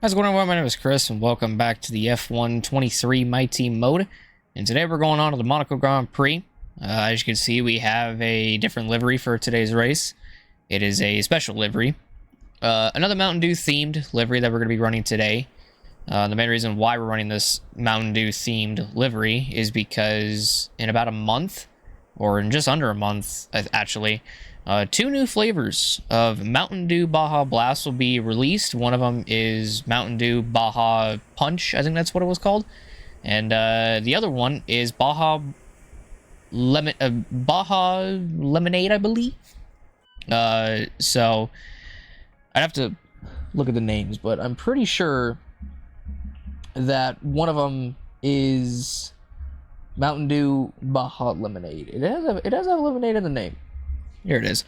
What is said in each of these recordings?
How's it going, everyone? My name is Chris, and welcome back to the F123 My Team mode. And today we're going on to the Monaco Grand Prix. As you can see, we have a different livery for today's race. It is a special livery. Another Mountain Dew themed livery that we're going to be running today. The main reason why we're running this Mountain Dew themed livery is because in about a month, or in just under a month, actually, two new flavors of Mountain Dew Baja Blast will be released. One of them is Mountain Dew Baja Punch, I think that's what it was called. And the other one is Baja Lemonade, I believe. So I'd have to look at the names, but I'm pretty sure that one of them is Mountain Dew Baja Lemonade. It does have lemonade in the name. Here it is.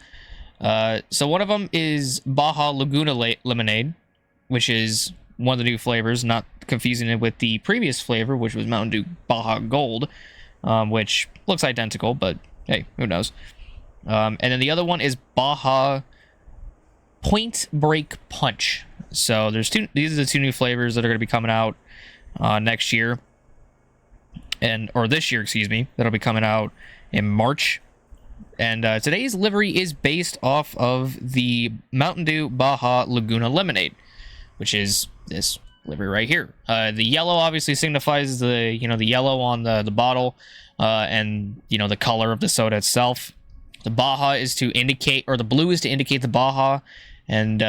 So one of them is Baja Laguna Lemonade, which is one of the new flavors, not confusing it with the previous flavor, which was Mountain Dew Baja Gold, which looks identical, but hey, who knows? And then the other one is Baja Point Break Punch. So there's two. These are the two new flavors that are going to be coming out next year, or this year, excuse me. That'll be coming out in March. And today's livery is based off of the Mountain Dew Baja Laguna Lemonade, which is this livery right here. The yellow obviously signifies the yellow on the bottle, and the color of the soda itself. The Baja is to indicate, or the blue is to indicate the Baja, and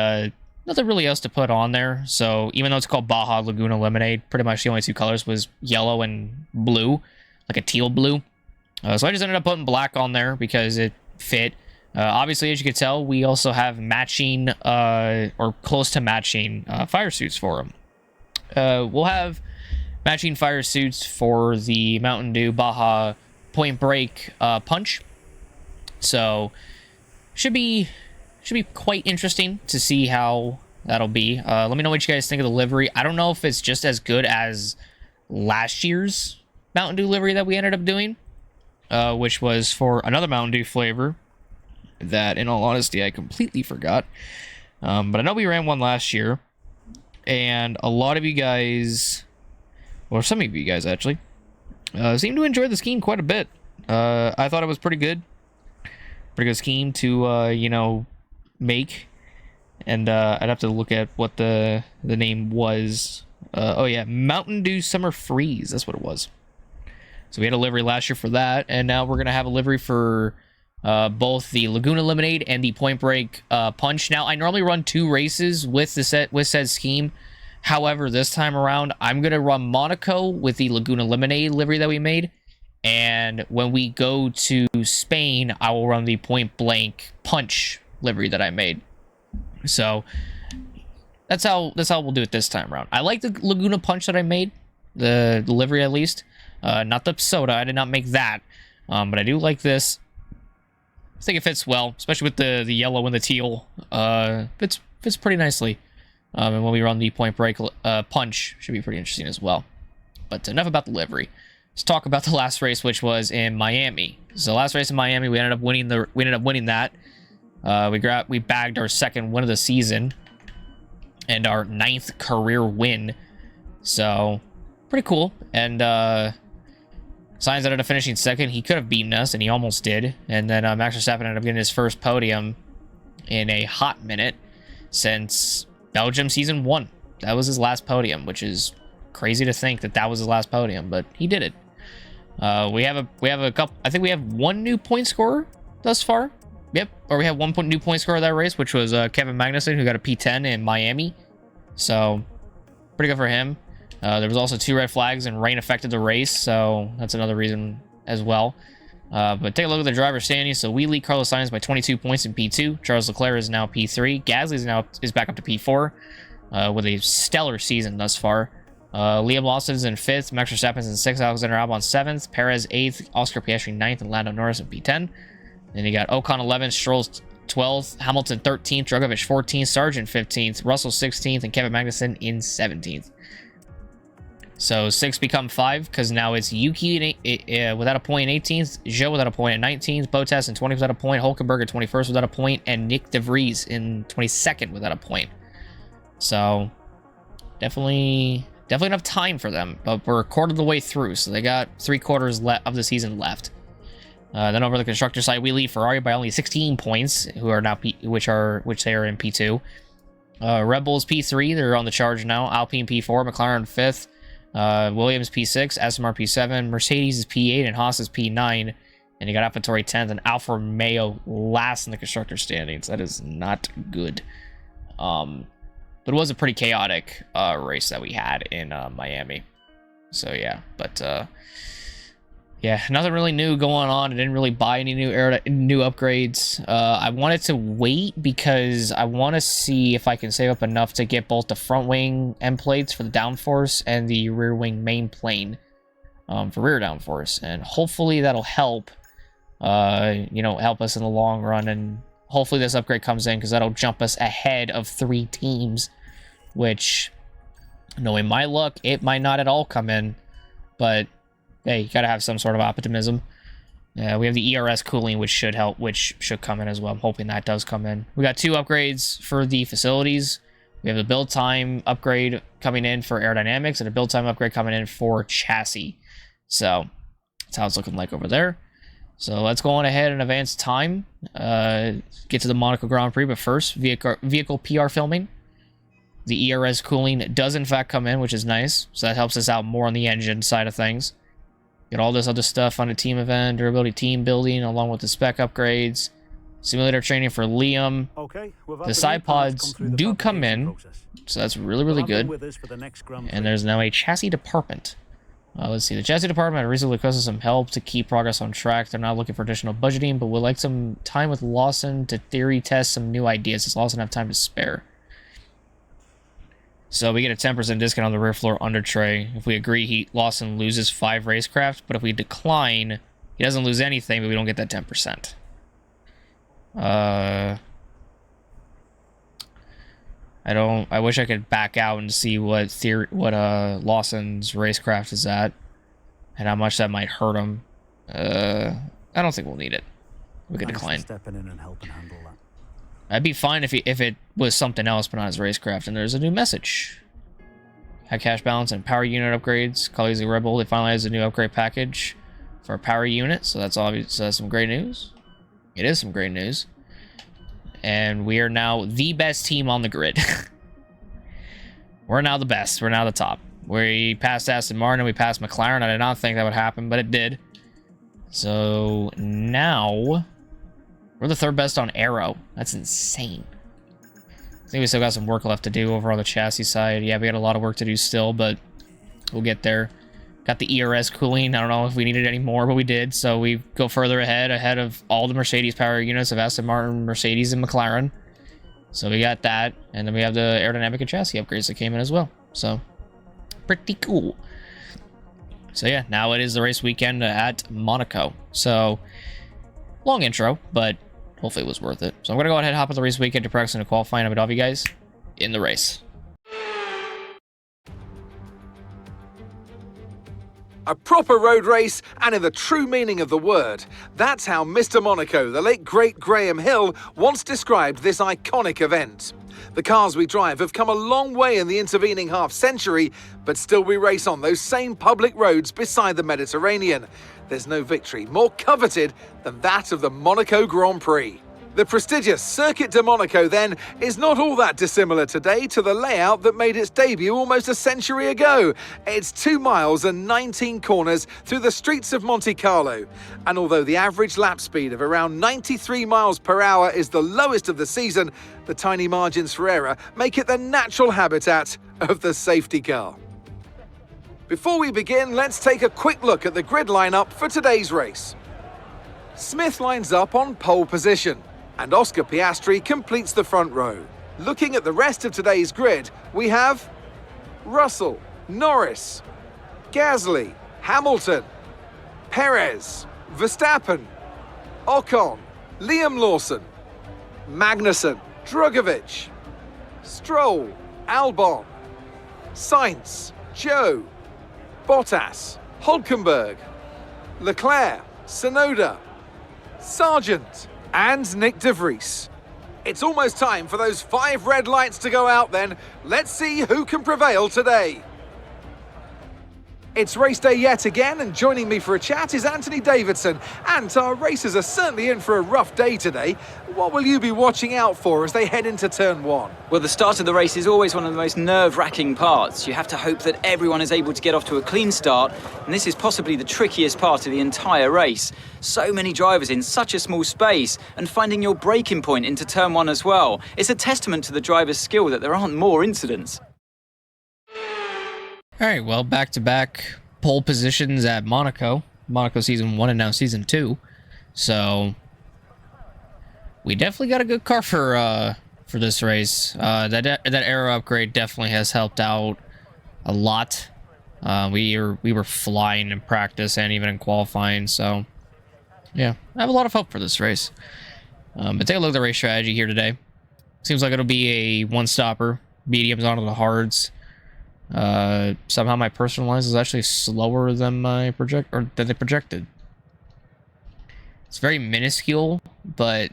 nothing really else to put on there. So even though it's called Baja Laguna Lemonade, pretty much the only two colors was yellow and blue, like a teal blue. So I just ended up putting black on there because it fit. Obviously, as you can tell, we also have matching, or close to matching, fire suits for them. We'll have matching fire suits for the Mountain Dew Baja Point Break Punch. So should be quite interesting to see how that'll be. Let me know what you guys think of the livery. I don't know if it's just as good as last year's Mountain Dew livery that we ended up doing. Which was for another Mountain Dew flavor that, in all honesty, I completely forgot. But I know we ran one last year, and a lot of you guys, or some of you guys actually, seem to enjoy the scheme quite a bit. I thought it was pretty good scheme to make, and I'd have to look at what the name was. Oh yeah, Mountain Dew Summer Freeze. That's what it was. So we had a livery last year for that, and now we're going to have a livery for both the Laguna Lemonade and the Point Break Punch. Now, I normally run two races with said scheme. However, this time around, I'm going to run Monaco with the Laguna Lemonade livery that we made. And when we go to Spain, I will run the Point Blank Punch livery that I made. So that's how we'll do it this time around. I like the Laguna Punch that I made, the livery at least. Not the soda, I did not make that, but I do like this. I think it fits well, especially with the yellow and the teal. Fits pretty nicely. And when we run the Point Break Punch, should be pretty interesting as well. But enough about the livery. Let's talk about the last race, which was in Miami. So last race in Miami, we ended up winning that. We bagged our second win of the season and our 9th career win. So pretty cool. And Sainz ended up finishing second. He could have beaten us, and he almost did. And then Max Verstappen ended up getting his first podium in a hot minute since Belgium Season 1. That was his last podium, which is crazy to think that was his last podium, but he did it. We have a couple. I think we have one new point scorer thus far. Yep, or we have one new point scorer of that race, which was Kevin Magnussen, who got a P10 in Miami. So pretty good for him. There was also 2 red flags, and rain affected the race, so that's another reason as well. But take a look at the driver standings. So we lead Carlos Sainz by 22 points in P2. Charles Leclerc is now P3. Gasly is back up to P4 with a stellar season thus far. Liam Lawson is in 5th. Max Verstappen is in 6th. Alexander Albon 7th. Perez 8th. Oscar Piastri 9th. And Lando Norris in P10. Then you got Ocon 11th. Stroll 12th. Hamilton 13th. Drugovich 14th. Sargent 15th. Russell 16th. And Kevin Magnussen in 17th. So 6 become 5 because now it's Yuki without a point in 18th, Zhou without a point in 19th, Bottas in 20th without a point, Hulkenberg in 21st without a point, and Nick De Vries in 22nd without a point. So definitely enough time for them. But we're a quarter of the way through, so they got 3/4 of the season left. Then over the constructor side, we lead Ferrari by only 16 points, who are now which they are in P2. Red Bull's P3, they're on the charge now. Alpine P4, McLaren 5th, Williams P6, SMR P7, Mercedes is P8, and Haas is P9. And you got AlphaTauri 10th and Alfa Romeo last in the constructor standings. That is not good. But it was a pretty chaotic race that we had in Miami. So yeah, but yeah, nothing really new going on. I didn't really buy any new upgrades. I wanted to wait because I want to see if I can save up enough to get both the front wing end plates for the downforce and the rear wing main plane for rear downforce, and hopefully that'll help. Help us in the long run, and hopefully this upgrade comes in because that'll jump us ahead of 3 teams, which, knowing my luck, it might not at all come in, but hey, you gotta have some sort of optimism. We have the ERS cooling, which should help, which should come in as well. I'm hoping that does come in. We got 2 upgrades for the facilities. We have the build time upgrade coming in for aerodynamics and a build time upgrade coming in for chassis. So that's how it's looking like over there. So let's go on ahead and advance time. Get to the Monaco Grand Prix, but first, vehicle PR filming. The ERS cooling does in fact come in, which is nice. So that helps us out more on the engine side of things. Get all this other stuff on a team event, durability team building, along with the spec upgrades. Simulator training for Liam. Okay, the side pods do come in, so that's really, really good. And there's now a chassis department. Let's see, the chassis department recently requested some help to keep progress on track. They're not looking for additional budgeting, but would like some time with Lawson to theory test some new ideas. Does Lawson have time to spare? So we get a 10% discount on the rear floor under tray. If we agree, Lawson loses 5 racecraft, but if we decline, he doesn't lose anything, but we don't get that 10%. I wish I could back out and see what Lawson's racecraft is at and how much that might hurt him. I don't think we'll need it. We could decline. Stepping in and helping handle that. I'd be fine if it was something else but not his racecraft. And there's a new message. High cash balance and power unit upgrades. Colleagues of Red Bull, they finalized a new upgrade package for a power unit. So that's obvious. So that's some great news. It is some great news. And we are now the best team on the grid. We're now the best. We're now the top. We passed Aston Martin and we passed McLaren. I did not think that would happen, but it did. So now we're the 3rd best on aero. That's insane. I think we still got some work left to do over on the chassis side. Yeah, we got a lot of work to do still, but we'll get there. Got the ERS cooling. I don't know if we needed any more, but we did. So we go further ahead of all the Mercedes power units of Aston Martin, Mercedes, and McLaren. So we got that. And then we have the aerodynamic and chassis upgrades that came in as well. So pretty cool. So yeah, now it is the race weekend at Monaco. So long intro, but hopefully it was worth it. So I'm going to go ahead and hop on the race weekend to practice and qualifying. I'm going to have you guys in the race. A proper road race, and in the true meaning of the word. That's how Mr. Monaco, the late great Graham Hill, once described this iconic event. The cars we drive have come a long way in the intervening half-century, but still we race on those same public roads beside the Mediterranean. There's no victory more coveted than that of the Monaco Grand Prix. The prestigious Circuit de Monaco, then, is not all that dissimilar today to the layout that made its debut almost a century ago. It's 2 miles and 19 corners through the streets of Monte Carlo. And although the average lap speed of around 93 miles per hour is the lowest of the season, the tiny margins for error make it the natural habitat of the safety car. Before we begin, let's take a quick look at the grid lineup for today's race. Smith lines up on pole position, and Oscar Piastri completes the front row. Looking at the rest of today's grid, we have Russell, Norris, Gasly, Hamilton, Perez, Verstappen, Ocon, Liam Lawson, Magnussen, Drugovich, Stroll, Albon, Sainz, Joe, Bottas, Hulkenberg, Leclerc, Sonoda, Sargent, and Nick de Vries. It's almost time for those 5 red lights to go out then. Let's see who can prevail today. It's race day yet again, and joining me for a chat is Anthony Davidson. And our racers are certainly in for a rough day today. What will you be watching out for as they head into turn 1? Well, the start of the race is always one of the most nerve-wracking parts. You have to hope that everyone is able to get off to a clean start, and this is possibly the trickiest part of the entire race. So many drivers in such a small space, and finding your braking point into turn 1 as well. It's a testament to the driver's skill that there aren't more incidents. All right, well, back-to-back pole positions at Monaco. Monaco Season 1 and now Season 2. So, we definitely got a good car for this race. That aero upgrade definitely has helped out a lot. We were flying in practice and even in qualifying, so yeah, I have a lot of hope for this race. But take a look at the race strategy here today. Seems like it'll be a one-stopper, mediums onto the hards. Somehow my personalized is actually slower than they projected. It's very minuscule, but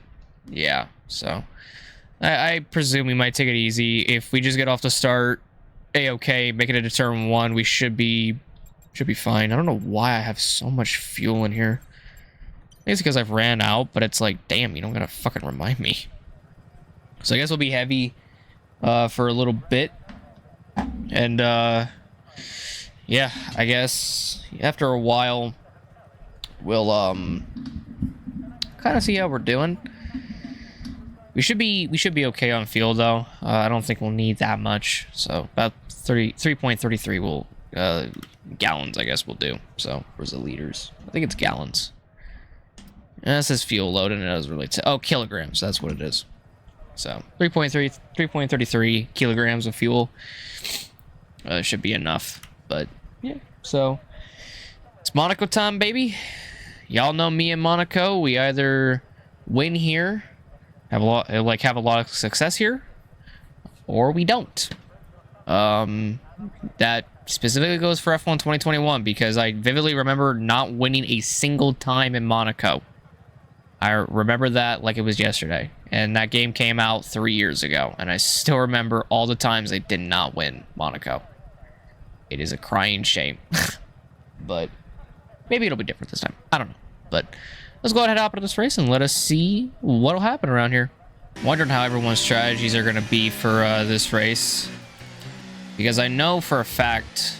yeah, so I presume we might take it easy. If we just get off the start a-okay, make it into turn 1, we should be fine. I don't know why I have so much fuel in here. I think it's because I've ran out, but it's like, damn, you don't gotta fucking remind me. So I guess we'll be heavy for a little bit. And yeah, I guess after a while we'll kind of see how we're doing. We should be okay on fuel though. I don't think we'll need that much. So about 3.33 will gallons, I guess we'll do. So where's the liters? I think it's gallons. And it says fuel load and it doesn't really oh, kilograms, that's what it is. So 3.33 kilograms of fuel should be enough. But yeah, so it's Monaco time, baby. Y'all know me in Monaco. We either win here, have a lot of success here, or we don't. That specifically goes for F1 2021 because I vividly remember not winning a single time in Monaco. I remember that like it was yesterday. And that game came out 3 years ago. And I still remember all the times they did not win Monaco. It is a crying shame. But maybe it'll be different this time. I don't know. But let's go ahead and hop into this race and let us see what'll happen around here. Wondering how everyone's strategies are going to be for this race. Because I know for a fact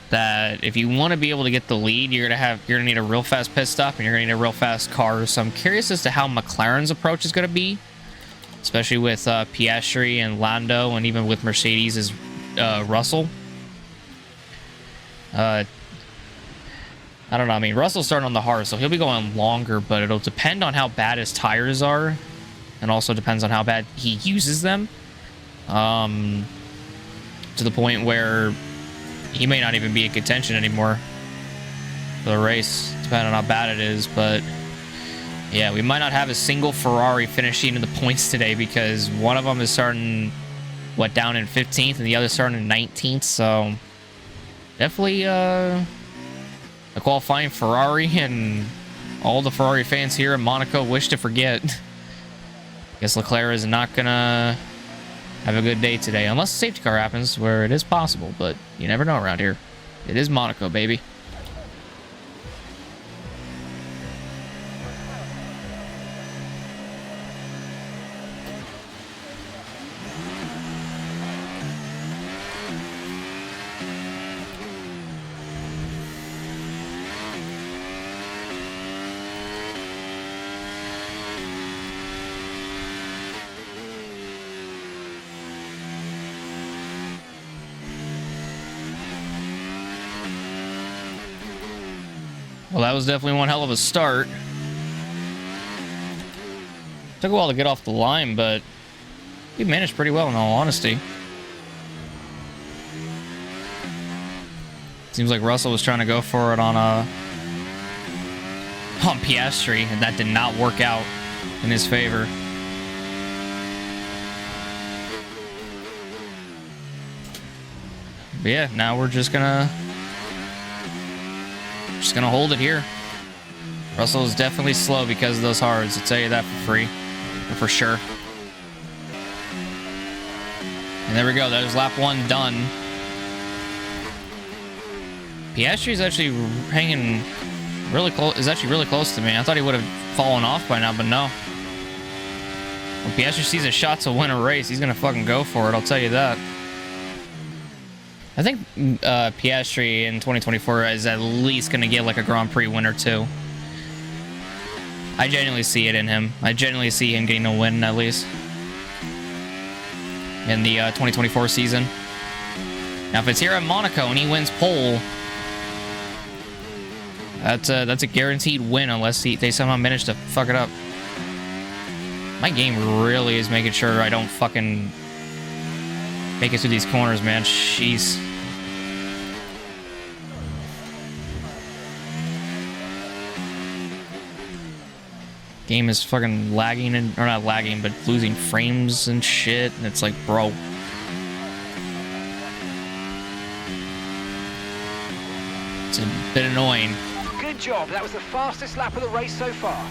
that if you want to be able to get the lead, you're gonna need a real fast pit stop and you're gonna need a real fast car. So I'm curious as to how McLaren's approach is gonna be, especially with Piastri and Lando, and even with Mercedes is Russell. I don't know. I mean, Russell's starting on the hard, so he'll be going longer, but it'll depend on how bad his tires are, and also depends on how bad he uses them. To the point where he may not even be in contention anymore for the race, depending on how bad it is. But yeah, we might not have a single Ferrari finishing in the points today because one of them is starting down in 15th and the other starting in 19th. So definitely a qualifying Ferrari, and all the Ferrari fans here in Monaco wish to forget. Guess Leclerc is not gonna have a good day today, unless the safety car happens, where it is possible, but you never know around here. It is Monaco, baby. Well, that was definitely one hell of a start. Took a while to get off the line, but we managed pretty well in all honesty. Seems like Russell was trying to go for it on Piastri, and that did not work out in his favor. But yeah, now we're just gonna hold it here. Russell is definitely slow because of those hards, I'll tell you that for free. for sure. And there we go. There's lap 1 done. Piastri's actually hanging really close. Is actually really close to me. I thought he would have fallen off by now, but no. When Piastri sees a shot to win a race, he's gonna fucking go for it. I'll tell you that. I think Piastri in 2024 is at least gonna get like a Grand Prix win or two. I genuinely see it in him. I genuinely see him getting a win at least in the 2024 season. Now, if it's here at Monaco and he wins pole, that's a guaranteed win unless they somehow manage to fuck it up. My game really is making sure I don't fucking make it through these corners, man. Jeez. Game is fucking lagging, or not lagging, but losing frames and shit. And it's like, bro. It's a bit annoying. Good job. That was the fastest lap of the race so far.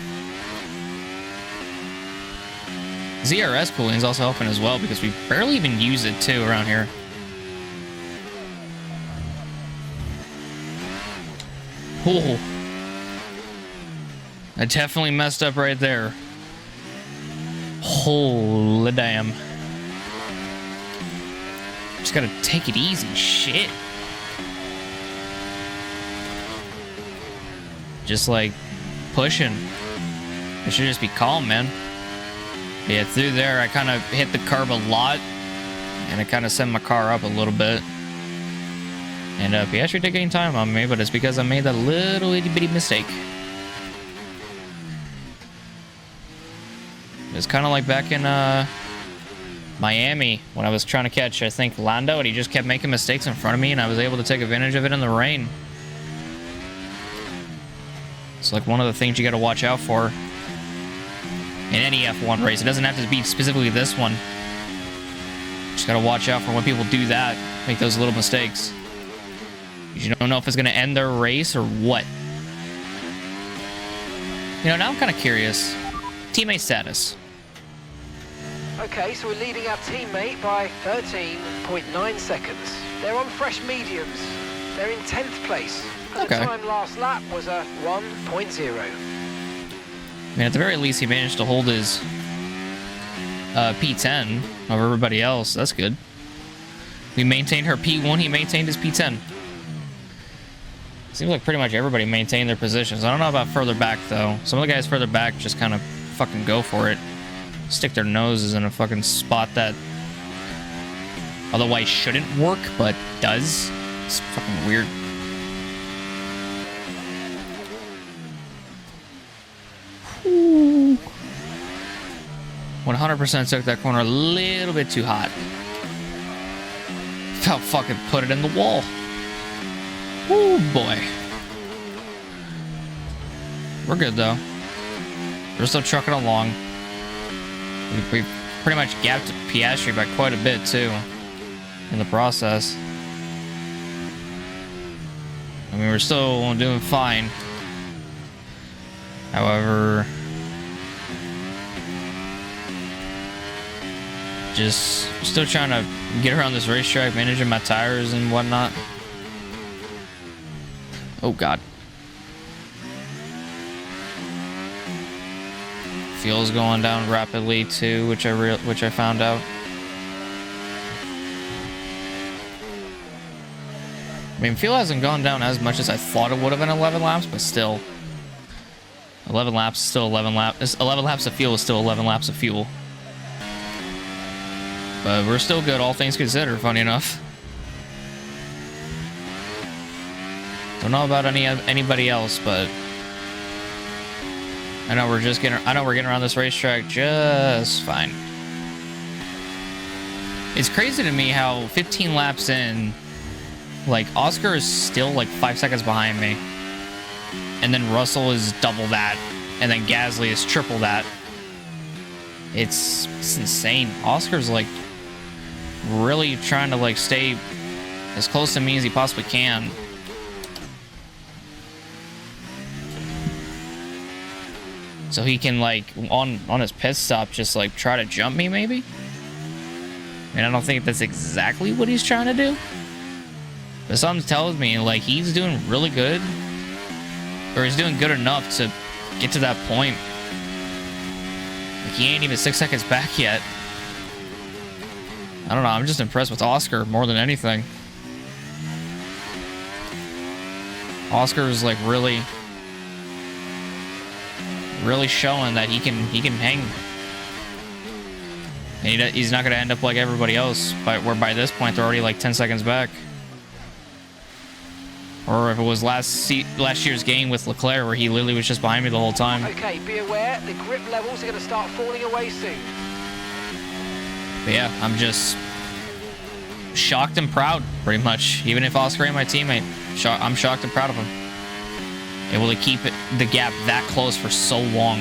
ZRS cooling is also helping as well because we barely even use it too around here. Oh. I definitely messed up right there. Holy damn. Just gotta take it easy, shit. Just like pushing. I should just be calm, man. Yeah, through there, I kind of hit the curb a lot, and it kind of sent my car up a little bit. And Piastri did gain time on me, but it's because I made that little itty bitty mistake. It's kind of like back in Miami when I was trying to catch, I think, Lando, and he just kept making mistakes in front of me, and I was able to take advantage of it in the rain. It's like one of the things you got to watch out for in any F1 race. It doesn't have to be specifically this one. Just got to watch out for when people do that, make those little mistakes. You don't know if it's going to end their race or what. You know, now I'm kind of curious. Teammate status. Okay, so we're leading our teammate by 13.9 seconds. They're on fresh mediums. They're in 10th place. And Okay. the time last lap was a 1.0. I mean, at the very least, he managed to hold his P10 over everybody else. That's good. We maintained her P1. He maintained his P10. Seems like pretty much everybody maintained their positions. I don't know about further back, though. Some of the guys further back just kind of fucking go for it. Stick their noses in a fucking spot that otherwise shouldn't work, but does. It's fucking weird. Ooh. 100% took that corner a little bit too hot. Felt fucking put it in the wall. Oh boy. We're good though. We're still trucking along. We pretty much gapped Piastri by quite a bit too in the process. I mean, we're still doing fine. However, just still trying to get around this racetrack, managing my tires and whatnot. Oh God. Fuel's going down rapidly too, which I found out. I mean, fuel hasn't gone down as much as I thought it would have in 11 laps, but still. 11 laps is still 11 laps. 11 laps of fuel is still 11 laps of fuel. But we're still good, all things considered, funny enough. Don't know about anybody else, but I know we're getting around this racetrack just fine. It's crazy to me how 15 laps in, like, Oscar is still like 5 seconds behind me. And then Russell is double that. And then Gasly is triple that. It's insane. Oscar's like really trying to like stay as close to me as he possibly can. So he can, like, on his pit stop, just, like, try to jump me, maybe? And I don't think that's exactly what he's trying to do. But something tells me, like, he's doing really good. Or he's doing good enough to get to that point. Like, he ain't even 6 seconds back yet. I don't know, I'm just impressed with Oscar more than anything. Oscar's, like, really showing that he can hang. And he's not going to end up like everybody else, where by this point they're already like 10 seconds back. Or if it was last year's game with Leclerc, where he literally was just behind me the whole time. Okay, be aware, the grip levels are going to start falling away soon. But yeah, I'm just shocked and proud, pretty much. Even if Oscar ain't my teammate, I'm shocked and proud of him. Able to keep the gap that close for so long.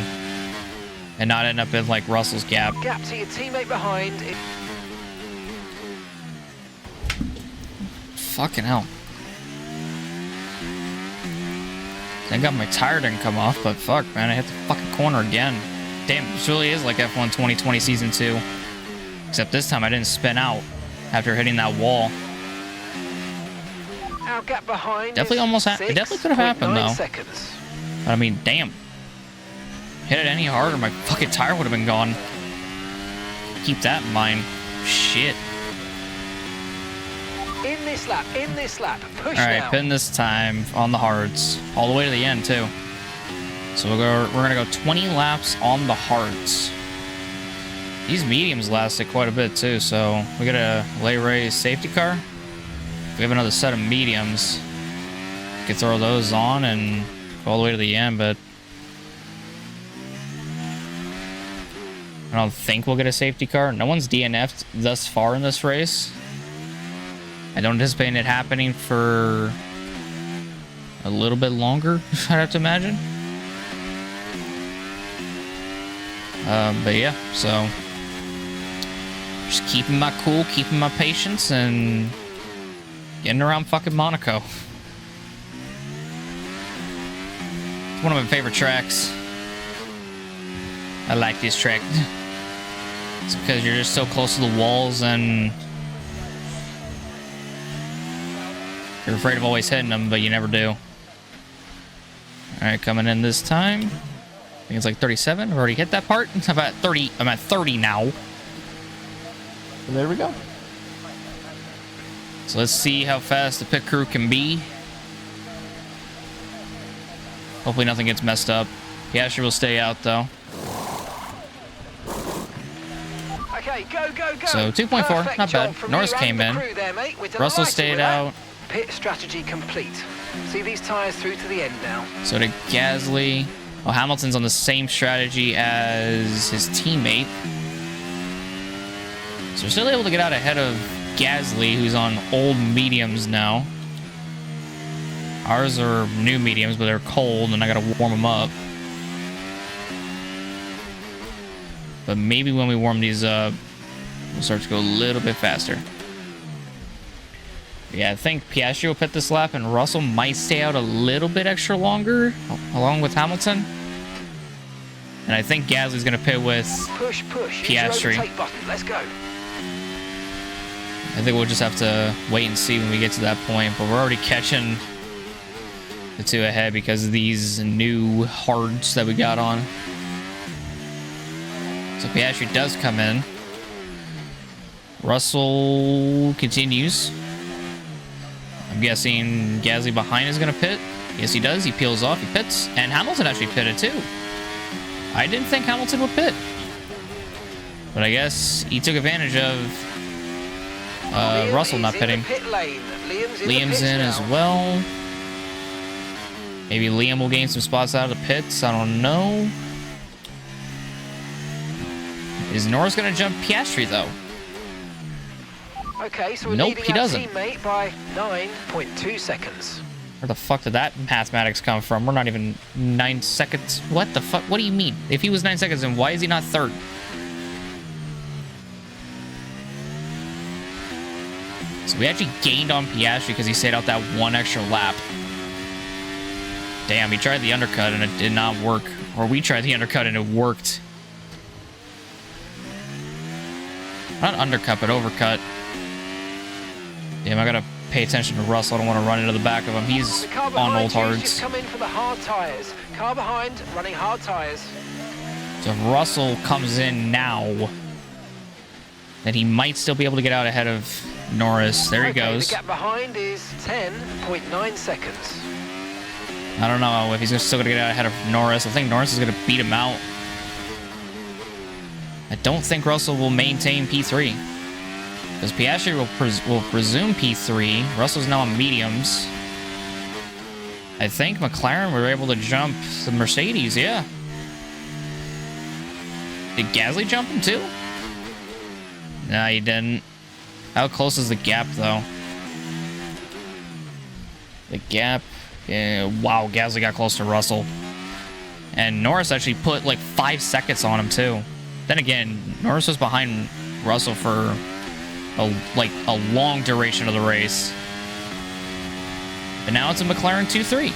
And not end up in, like, Russell's gap. Gap to your teammate behind. Fucking hell. Thank God my tire didn't come off, but fuck, man, I hit the fucking corner again. Damn, this really is like F1 2020 Season 2. Except this time I didn't spin out after hitting that wall. Our gap behind Definitely almost it definitely could have happened, though. Seconds. But I mean, damn. Hit it any harder, my fucking tire would have been gone. Keep that in mind. Shit. In this lap, push All right, now. pin this time on the hards, all the way to the end too. So we're gonna go 20 laps on the hards. These mediums lasted quite a bit too, so we got a Livery safety car. We have another set of mediums. We could throw those on and go all the way to the end, but I don't think we'll get a safety car. No one's DNF'd thus far in this race. I don't anticipate it happening for a little bit longer, I'd have to imagine. But yeah, so just keeping my cool, keeping my patience, and getting around fucking Monaco. It's one of my favorite tracks. I like this track. It's because you're just so close to the walls and you're afraid of always hitting them, but you never do. Alright, coming in this time. I think it's like 37. I've already hit that part. I'm at 30. I'm at 30 now. And there we go. So let's see how fast the pit crew can be. Hopefully nothing gets messed up. Piastri will stay out though. Okay, go. So 2.4, Perfect not job bad. from Norris you came and the in. crew there, mate. We're Russell delighted stayed with that. out. Pit strategy complete. See these tyres through to the end now. So did Gasly. Oh, Hamilton's on the same strategy as his teammate. So we're still able to get out ahead of Gasly, who's on old mediums now. Ours are new mediums, but they're cold, and I gotta warm them up. But maybe when we warm these up, we'll start to go a little bit faster. Yeah, I think Piastri will pit this lap, and Russell might stay out a little bit extra longer, along with Hamilton. And I think Gasly's going to pit with Push. Use your Piastri. overtake button. Let's go. I think we'll just have to wait and see when we get to that point. But we're already catching the two ahead because of these new hards that we got on. So Piastri does come in. Russell continues. I'm guessing Gasly behind is going to pit. Yes, he does. He peels off. He pits. And Hamilton actually pitted too. I didn't think Hamilton would pit. But I guess he took advantage of Russell not pitting. Liam's in as well. Maybe Liam will gain some spots out of the pits. I don't know. Is Norris going to jump Piastri, though? Okay, so we're Nope, leading he our doesn't. teammate by 9.2 seconds. Where the fuck did that mathematics come from? We're not even 9 seconds. What the fuck? What do you mean? If he was 9 seconds, then why is he not third? So we actually gained on Piastri because he stayed out that one extra lap. Damn, he tried the undercut and it did not work. Or we tried the undercut and it worked. Not undercut, but overcut. Damn, I gotta pay attention to Russell. I don't want to run into the back of him. He's on old hards. Just come in for the hard tyres. Car behind, running hard tyres. So if Russell comes in now, then he might still be able to get out ahead of Norris. There he goes. The gap behind is 10.9 seconds. I don't know if he's still going to get out ahead of Norris. I think Norris is going to beat him out. I don't think Russell will maintain P3. Because Piastri will resume P3. Russell's now on mediums. I think McLaren were able to jump the Mercedes, yeah. Did Gasly jump him too? No, he didn't. How close is the gap, though? The gap... wow, Gasly got close to Russell. And Norris actually put like 5 seconds on him, too. Then again, Norris was behind Russell for a long duration of the race. But now it's a McLaren 2-3.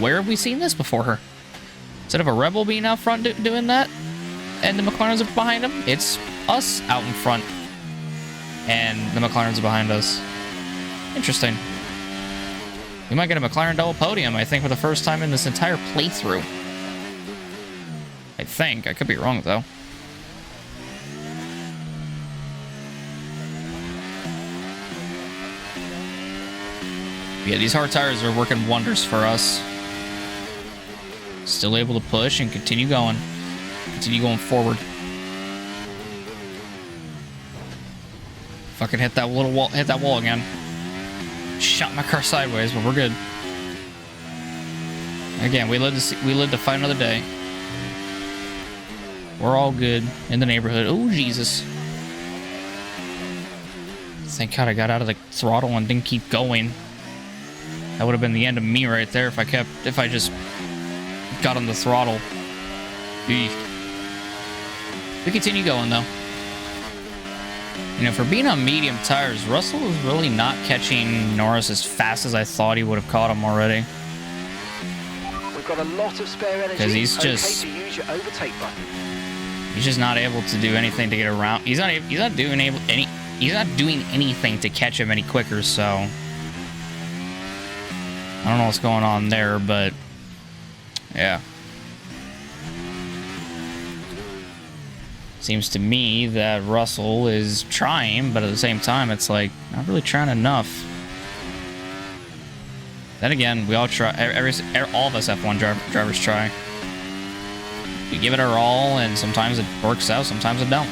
Where have we seen this before? Instead of a Rebel being out front doing that, and the McLarens are behind him, it's us out in front, and the McLarens are behind us. Interesting. We might get a McLaren double podium, I think, for the first time in this entire playthrough. I think. I could be wrong, though. Yeah, these hard tires are working wonders for us. Still able to push and continue going. Continue going forward. Fucking hit that little wall. Hit that wall again. Shot my car sideways, but we're good. Again, we live to fight another day. We're all good in the neighborhood. Oh Jesus! Thank God I got out of the throttle and didn't keep going. That would have been the end of me right there if I just got on the throttle. Eek. We continue going though. You know, for being on medium tires, Russell is really not catching Norris as fast as I thought he would have caught him already. We've got a lot of spare energy. Because he's just to use your overtake button. He's just not able to do anything to get around. He's not doing anything to catch him any quicker. So I don't know what's going on there, but yeah. Seems to me that Russell is trying, but at the same time, it's like not really trying enough. Then again, we all try. All of us F1 drivers try. We give it our all, and sometimes it works out, sometimes it don't.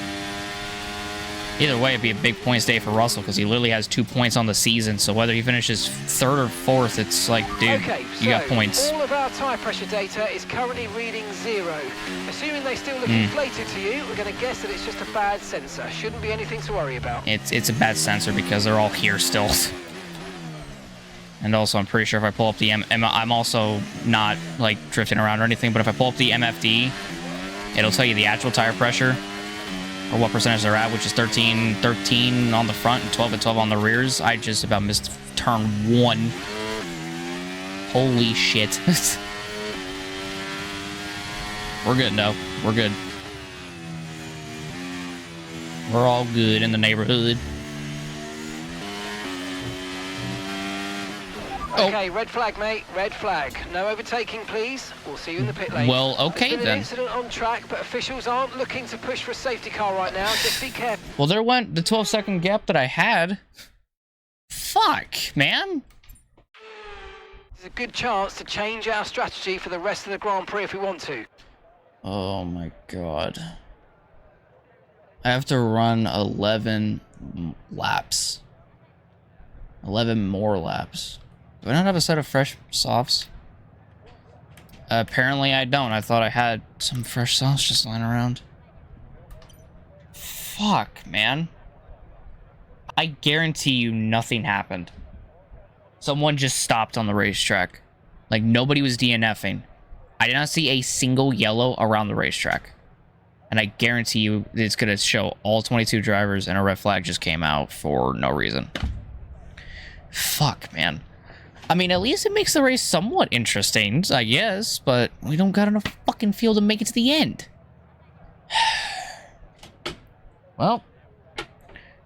Either way, it'd be a big points day for Russell because he literally has 2 points on the season. So whether he finishes third or fourth, it's like, dude, okay, you got points. All of our tyre pressure data is currently reading 0. Assuming they still look inflated to you, we're going to guess that it's just a bad sensor. Shouldn't be anything to worry about. It's a bad sensor because they're all here still. And also, I'm pretty sure if I pull up the I'm also not like drifting around or anything, but if I pull up the MFD, it'll tell you the actual tire pressure or what percentage they're at, which is 13 on the front and 12 and 12 on the rears. I just about missed turn 1. Holy shit. We're good, though. We're good. We're all good in the neighborhood. Okay, red flag, mate. Red flag. No overtaking, please. We'll see you in the pit lane. Well, okay, There's been then. an incident on track, but officials aren't looking to push for a safety car right now. Just be careful. Well, there went the 12-second gap that I had. Fuck, man. There's a good chance to change our strategy for the rest of the Grand Prix if we want to. Oh, my God. I have to run 11 laps. 11 more laps. Do I not have a set of fresh softs? Apparently I don't. I thought I had some fresh softs just lying around. Fuck, man. I guarantee you nothing happened. Someone just stopped on the racetrack. Like, nobody was DNFing. I did not see a single yellow around the racetrack. And I guarantee you it's going to show all 22 drivers and a red flag just came out for no reason. Fuck, man. I mean, at least it makes the race somewhat interesting, I guess, but we don't got enough fucking fuel to make it to the end. Well,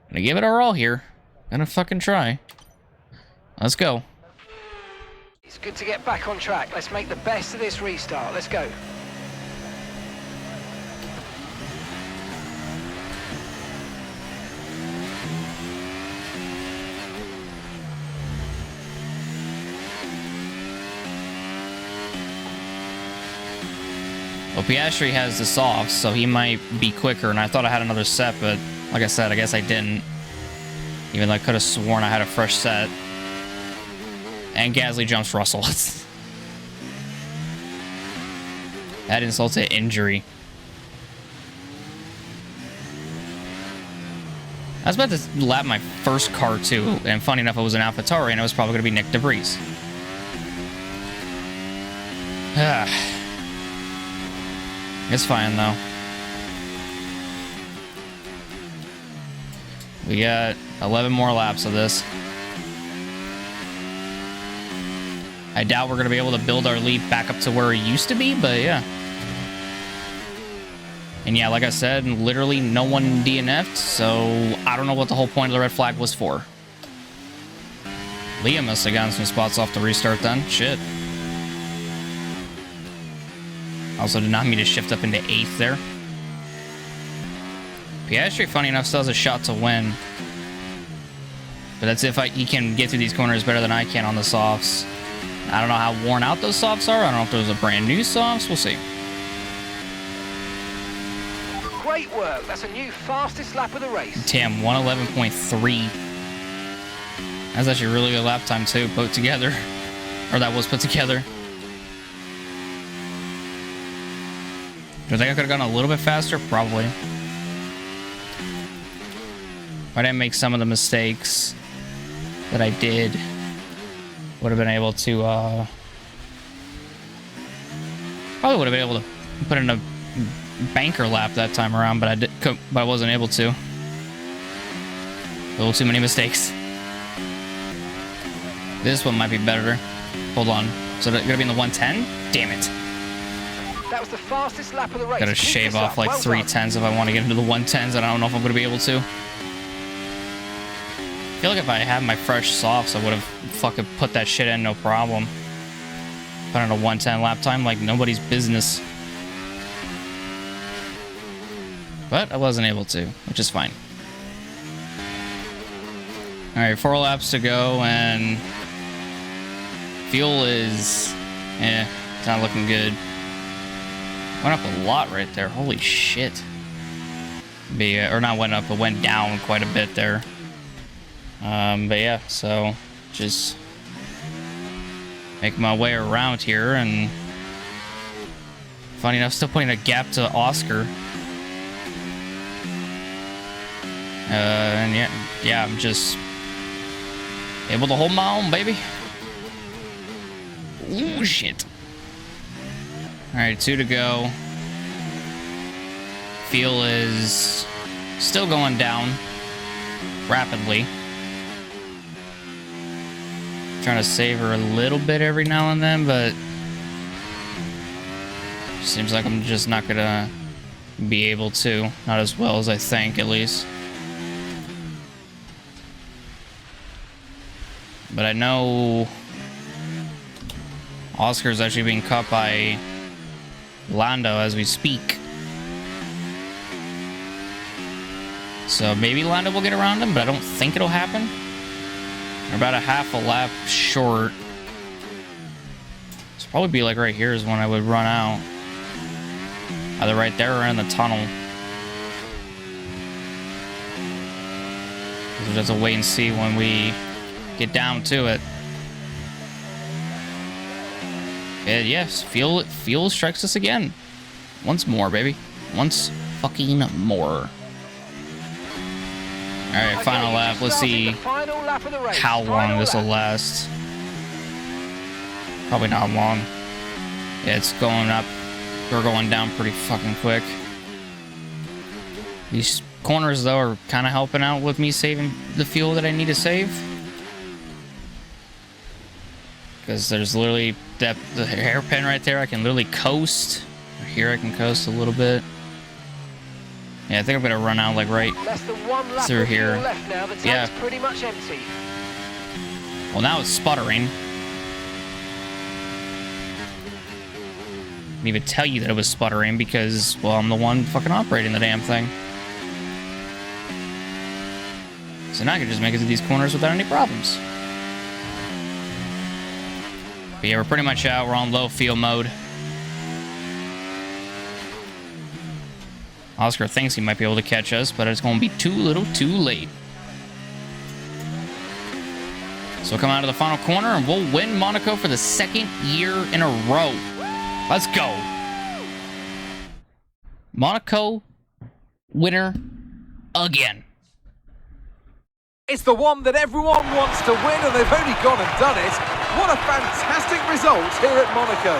gonna give it our all here. Gonna fucking try. Let's go. It's good to get back on track. Let's make the best of this restart. Let's go. Well, Piastri has the softs, so he might be quicker, and I thought I had another set, but like I said, I guess I didn't. Even though I could have sworn I had a fresh set. And Gasly jumps Russell. That insult to injury. I was about to lap my first car, too, and funny enough, it was an AlphaTauri, and it was probably going to be Nick DeVries. It's fine, though. We got 11 more laps of this. I doubt we're going to be able to build our lead back up to where it used to be, but yeah. And yeah, like I said, literally no one DNF'd, so I don't know what the whole point of the red flag was for. Liam must have gotten some spots off the restart then. Shit. Also did not mean to shift up into 8th there. Piastri, funny enough, still has a shot to win. But that's if he can get through these corners better than I can on the softs. I don't know how worn out those softs are. I don't know if those are brand new softs. We'll see. Great work. That's a new fastest lap of the race. Damn, 111.3. That's actually a really good lap time, too, put together. Or that was put together. Do I think I could have gone a little bit faster? Probably. If I didn't make some of the mistakes that I did, would have been able to, probably would have been able to put in a banker lap that time around, but I wasn't able to. A little too many mistakes. This one might be better. Hold on. So that's gonna be in the 110? Damn it. That was the fastest lap of the race. Gotta shave off like 3/10s if I want to get into the 110s, and I don't know if I'm gonna be able to. I feel like if I had my fresh softs, I would have fucking put that shit in, no problem. Put in a 110 lap time like nobody's business. But I wasn't able to, which is fine. Alright, 4 laps to go, and fuel is, it's not looking good. Went up a lot right there. Holy shit. Or not went up, but went down quite a bit there. But yeah, so just make my way around here, and funny enough, still putting a gap to Oscar. And yeah, I'm just able to hold my own, baby. Ooh, shit. Alright, 2 to go. Fuel is still going down rapidly. Trying to save her a little bit every now and then, but seems like I'm just not gonna be able to. Not as well as I think, at least. But I know Oscar's actually being cut by Lando as we speak. So maybe Lando will get around him, but I don't think it'll happen. We're about a half a lap short. It's probably be like right here is when I would run out. Either right there or in the tunnel. We'll just have to wait and see when we get down to it. And yes, fuel strikes us again. Once more, baby. Once fucking more. Alright, final lap. Let's see how long this will last. Probably not long. Yeah, it's going up. We're going down pretty fucking quick. These corners, though, are kind of helping out with me saving the fuel that I need to save. because there's literally the hairpin right there. I can literally coast. Here I can coast a little bit. Yeah, I think I'm gonna run out like right Less than one lap through of here. fuel left now. The tank's Yeah. pretty much empty. Well, now it's sputtering. Didn't even tell you that it was sputtering because, well, I'm the one fucking operating the damn thing. So now I can just make it to these corners without any problems. But yeah, we're pretty much out. We're on low fuel mode. Oscar thinks he might be able to catch us, but it's going to be too little too late. So we'll come out of the final corner and we'll win Monaco for the second year in a row. Let's go. Monaco winner again. It's the one that everyone wants to win, and they've only gone and done it. What a fantastic result here at Monaco.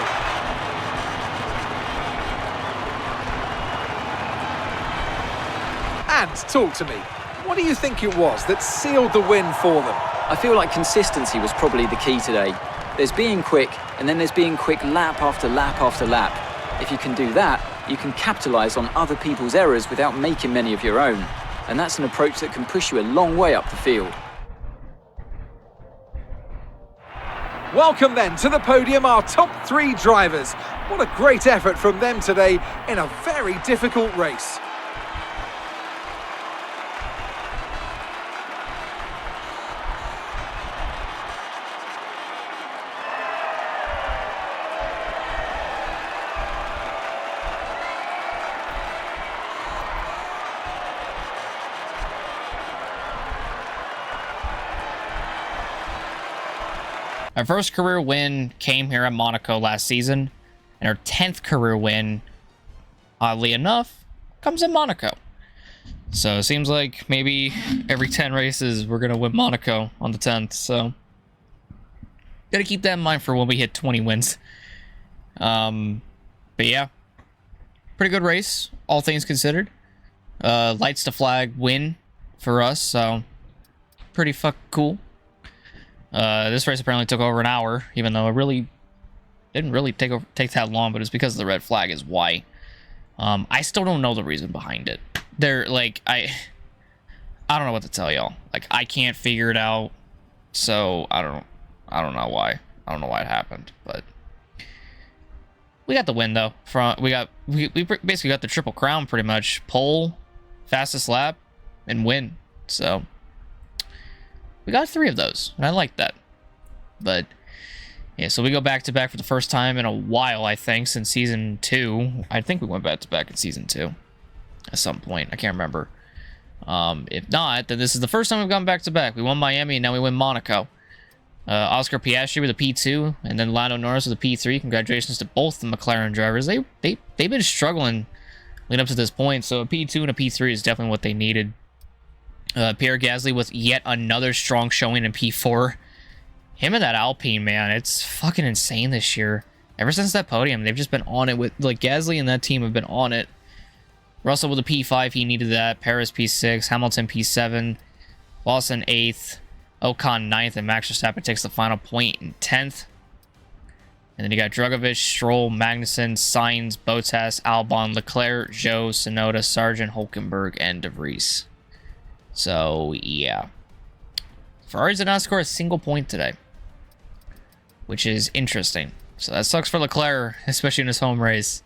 And talk to me. What do you think it was that sealed the win for them? I feel like consistency was probably the key today. There's being quick, and then there's being quick lap after lap after lap. If you can do that, you can capitalise on other people's errors without making many of your own. And that's an approach that can push you a long way up the field. Welcome then to the podium, our top 3 drivers. What a great effort from them today in a very difficult race. Our first career win came here at Monaco last season, and our 10th career win, oddly enough, comes in Monaco. So it seems like maybe every 10 races we're going to win Monaco on the 10th, so gotta keep that in mind for when we hit 20 wins. But yeah, pretty good race, all things considered. Lights to flag win for us, so pretty fucking cool. This race apparently took over an hour, even though it really didn't really take that long, but it's because of the red flag is why. I still don't know the reason behind it. They're like, I don't know what to tell y'all. Like, I can't figure it out, so I don't know why. I don't know why it happened, but we got the win though. We basically got the triple crown pretty much: pole, fastest lap, and win. So we got 3 of those, and I like that. But yeah, so we go back to back for the first time in a while, I think, since season 2. I think we went back to back in season 2 at some point. I can't remember. If not, then this is the first time we've gone back to back. We won Miami, and now we win Monaco. Oscar Piastri with a P2, and then Lando Norris with a P3. Congratulations to both the McLaren drivers. They've been struggling leading up to this point, so a P2 and a P3 is definitely what they needed. Pierre Gasly with yet another strong showing in P4. Him and that Alpine, man, it's fucking insane this year. Ever since that podium, they've just been on it with, like, Gasly and that team have been on it. Russell with a P5, he needed that. Perez P6, Hamilton P7, Lawson 8th, Ocon 9th, and Max Verstappen takes the final point in 10th. And then you got Drugovich, Stroll, Magnussen, Sainz, Bottas, Albon, Leclerc, Zhou, Tsunoda, Sargent, Hulkenberg, and De Vries. So, yeah. Ferrari did not score a single point today, which is interesting. So that sucks for Leclerc, especially in his home race.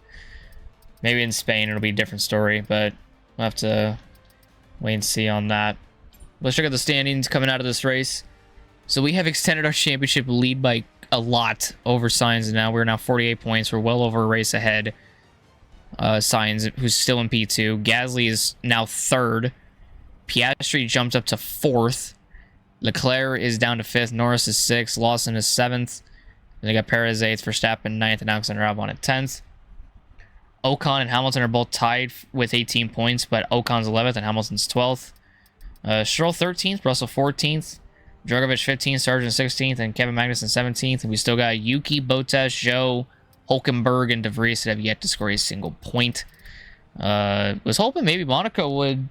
Maybe in Spain it'll be a different story, but we'll have to wait and see on that. Let's check out the standings coming out of this race. So we have extended our championship lead by a lot over Sainz now. We're now 48 points. We're well over a race ahead. Sainz, who's still in P2. Gasly is now 3rd. Piastri jumped up to 4th. Leclerc is down to 5th. Norris is 6th. Lawson is 7th. Then they got Perez 8th, Verstappen 9th, and Alexander Albon at 10th. Ocon and Hamilton are both tied with 18 points, but Ocon's 11th and Hamilton's 12th. Stroll 13th, Russell 14th, Drugovich 15th, Sargent 16th, and Kevin Magnussen 17th. And we still got Yuki, Bottas, Zhou, Hulkenberg, and De Vries that have yet to score a single point. Was hoping maybe Monaco would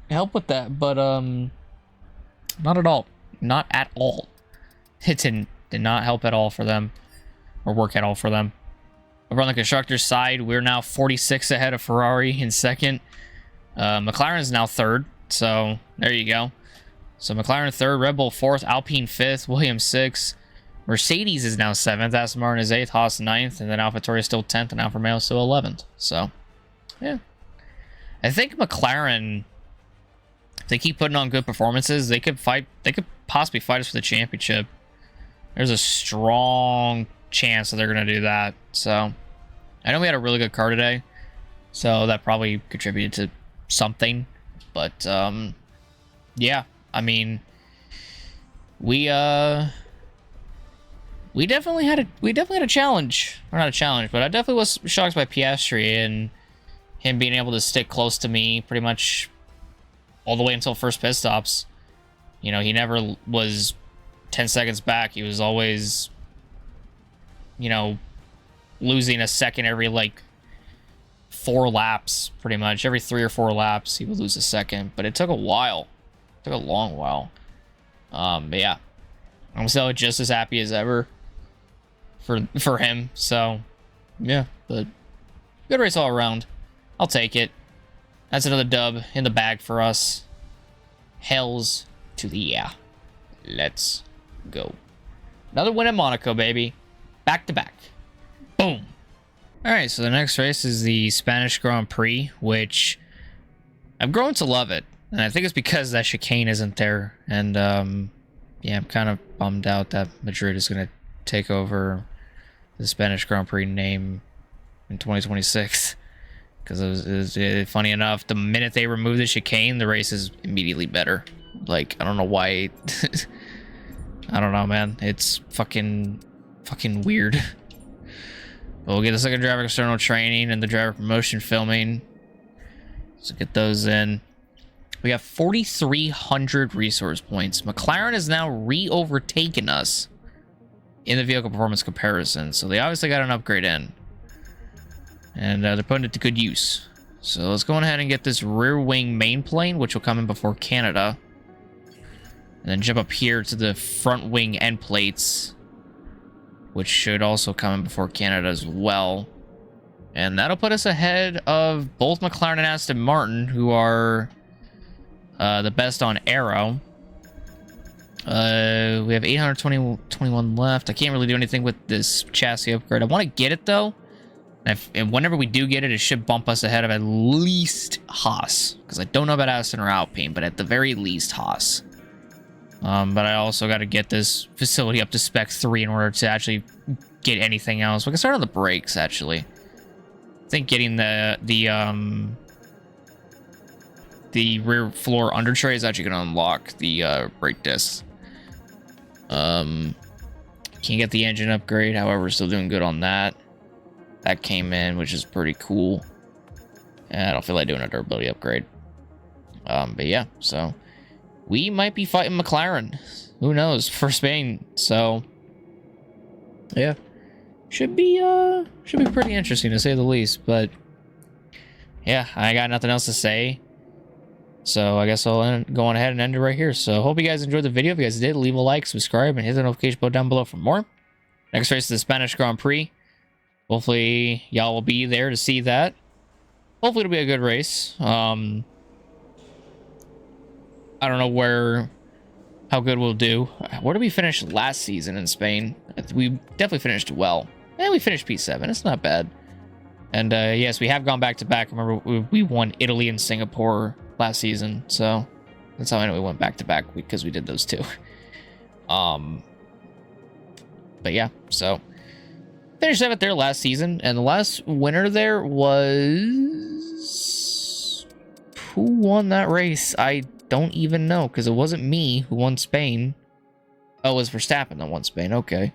help with that, but not at all. Not at all. It didn't Did not help at all for them, or work at all for them. Over on the constructor's side, we're now 46 ahead of Ferrari in second. McLaren is now third, so there you go. So McLaren third, Red Bull fourth, Alpine fifth, Williams sixth. Mercedes is now seventh, Aston Martin is eighth, Haas ninth, and then AlphaTauri is still 10th, and Alfa Romeo is still 11th. So, yeah. I think McLaren, if they keep putting on good performances, they could possibly fight us for the championship. There's a strong chance that they're going to do that. So, I know we had a really good car today, so that probably contributed to something. But, yeah, I mean, we definitely had a challenge. Or not a challenge, but I definitely was shocked by Piastri and him being able to stick close to me pretty much all the way until first pit stops. You know, he never was 10 seconds back. He was always, you know, losing a second every, like, 4 laps, pretty much. Every 3 or 4 laps, he would lose a second. But it took a while. It took a long while. But yeah. I'm still just as happy as ever for him. So, yeah. But good race all around. I'll take it. That's another dub in the bag for us. Hells to the yeah. Let's go. Another win at Monaco, baby. Back to back. Boom. Alright, so the next race is the Spanish Grand Prix, which I've grown to love it. And I think it's because that chicane isn't there. And, yeah, I'm kind of bummed out that Madrid is going to take over the Spanish Grand Prix name in 2026. Because it was funny enough, the minute they removed the chicane, the race is immediately better. Like, I don't know why. I don't know, man. It's fucking weird. But we'll get the second driver external training and the driver promotion filming. So get those in. We have 4,300 resource points. McLaren has now re-overtaken us in the vehicle performance comparison. So they obviously got an upgrade in. And they're putting it to good use. So let's go ahead and get this rear wing main plane, which will come in before Canada. And then jump up here to the front wing end plates, which should also come in before Canada as well. And that'll put us ahead of both McLaren and Aston Martin, who are the best on aero. We have 821 left. I can't really do anything with this chassis upgrade. I want to get it, though. And whenever we do get it, it should bump us ahead of at least Haas. Because I don't know about Aston or Alpine, but at the very least Haas. But I also got to get this facility up to spec 3 in order to actually get anything else. We can start on the brakes, actually. I think getting the rear floor under tray is actually going to unlock the brake discs. Can't get the engine upgrade, however, we're still doing good on that. That came in, which is pretty cool. And I don't feel like doing a durability upgrade. But yeah, so we might be fighting McLaren. Who knows? For Spain. So yeah. Should be pretty interesting to say the least. But yeah, I got nothing else to say. So I guess I'll go on ahead and end it right here. So hope you guys enjoyed the video. If you guys did, leave a like, subscribe, and hit the notification bell down below for more. Next race is the Spanish Grand Prix. Hopefully, y'all will be there to see that. Hopefully, it'll be a good race. I don't know how good we'll do. Where did we finish last season in Spain? We definitely finished well. And we finished P7. It's not bad. And yes, we have gone back to back. Remember, we won Italy and Singapore last season. So that's how I know we went back to back, because we did those two. But yeah, so finished 7th there last season, and the last winner there was... Who won that race? I don't even know, because it wasn't me who won Spain. Oh, it was Verstappen that won Spain. Okay.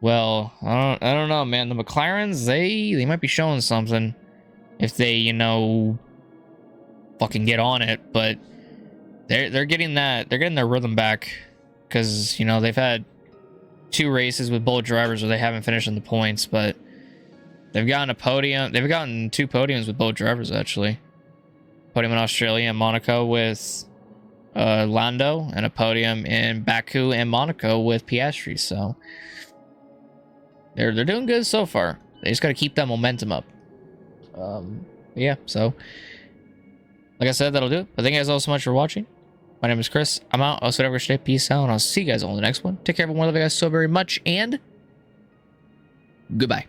Well, I don't know, man. The McLarens, they might be showing something if they, you know, fucking get on it. But they're getting their rhythm back, because, you know, they've had 2 races with both drivers where they haven't finished in the points, but they've gotten a podium. They've gotten 2 podiums with both drivers, actually. Podium in Australia and Monaco with Lando and a podium in Baku and Monaco with Piastri. So they're doing good so far. They just got to keep that momentum up. Yeah, so like I said, that'll do it. But thank you guys all so much for watching. My name is Chris. I'm out. I'll whatever stay. Peace out. And I'll see you guys all in the next one. Take care, everyone. Love you guys so very much. And goodbye.